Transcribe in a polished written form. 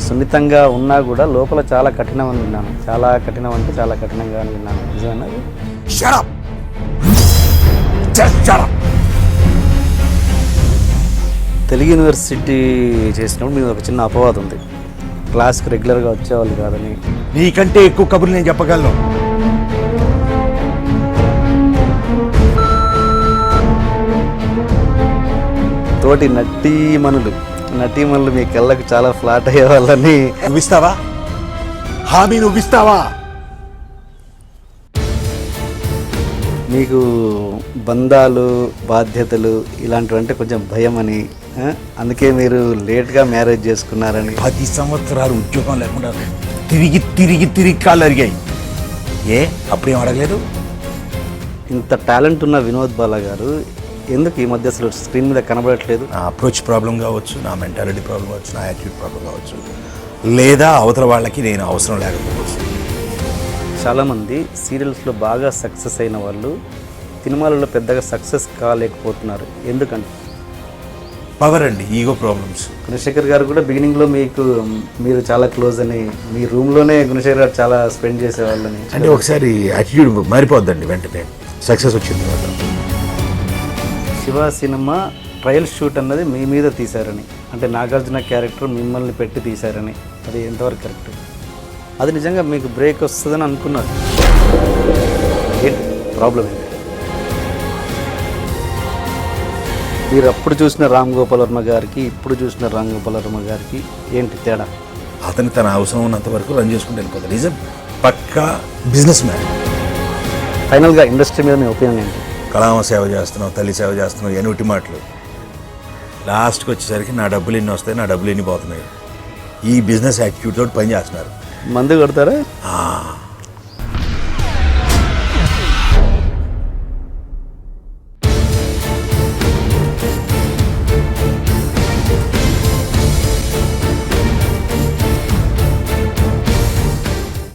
కొంచెం సున్నితంగా ఉన్నా కూడా లోపల చాలా కఠినం అని విన్నాను. చాలా కఠినం అంటే చాలా కఠినంగా అని విన్నాను. నిజమేనా? తెలుగు యూనివర్సిటీ చేసినప్పుడు మీద ఒక చిన్న అపవాదం ఉంది. క్లాస్కి రెగ్యులర్గా వచ్చేవాళ్ళు కాదని. నీకంటే ఎక్కువ కబుర్లు నేను చెప్పగలను. తోటి నటీమణులు మీ కళ్ళకు చాలా ఫ్లాట్ అయ్యే వాళ్ళని. నువ్విస్తావా? హామీ నువ్విస్తావా? మీకు బంధాలు బాధ్యతలు ఇలాంటివంటే కొంచెం భయం అని, అందుకే మీరు లేట్గా మ్యారేజ్ చేసుకున్నారని. 10 సంవత్సరాలు ఉద్యోగం లేకుండా తిరిగి కాళ్ళు అరిగాయి. అప్పుడేం అడగలేదు? ఇంత టాలెంట్ ఉన్న వినోద్ బాలా గారు ఎందుకు ఈ మధ్య అసలు స్క్రీన్ మీద కనబడట్లేదు? నా అప్రోచ్ ప్రాబ్లం కావచ్చు, నా మెంటాలిటీ ప్రాబ్లం కావచ్చు, నా యాటిట్యూడ్ ప్రాబ్లం కావచ్చు, లేదా అవతల వాళ్ళకి నేను అవసరం లేకపోవచ్చు. చాలామంది సీరియల్స్లో బాగా సక్సెస్ అయిన వాళ్ళు సినిమాలలో పెద్దగా సక్సెస్ కాలేకపోతున్నారు. ఎందుకంటే పవర్ అండి, ఈగో ప్రాబ్లమ్స్. గుణశేఖర్ గారు కూడా బిగినింగ్లో మీరు చాలా క్లోజ్ అని, మీ రూమ్లోనే గుణశేఖర్ గారు చాలా స్పెండ్ చేసేవాళ్ళని. అంటే ఒకసారి యాటిట్యూడ్ మారిపోద్దండి వెంటనే సక్సెస్ వచ్చింది తర్వాత. శివ సినిమా ట్రయల్ షూట్ అన్నది మీ మీద తీశారని, అంటే నాగార్జున క్యారెక్టర్ మిమ్మల్ని పెట్టి తీశారని, అది ఎంతవరకు కరెక్ట్? అది నిజంగా మీకు బ్రేక్ వస్తుందని అనుకున్నారు? ఏంటి ప్రాబ్లం ఏంటి? మీరు అప్పుడు చూసిన రామ్ గోపాల్ వర్మ గారికి ఇప్పుడు చూసిన రామ్ గోపాల్ వర్మ గారికి ఏంటి తేడా? అతను తన అవసరం ఉన్నంత వరకు రన్ చేసుకుంటూ వెళ్ళిపోతాడు. ఈజ్ పక్కా బిజినెస్ మ్యాన్. ఫైనల్గా ఇండస్ట్రీ మీద మీ ఒపీనియన్ ఏంటి? కళామ సేవ చేస్తున్నావు, తల్లి సేవ చేస్తున్నావు, ఎనుటి మాటలు. లాస్ట్కి వచ్చేసరికి నా డబ్బులు ఎన్ని వస్తాయి, నా డబ్బులు ఎన్ని పోతున్నాయి. ఈ బిజినెస్ యాటిట్యూడ్ తోటి పని చేస్తున్నారు. మందు కొడతారా?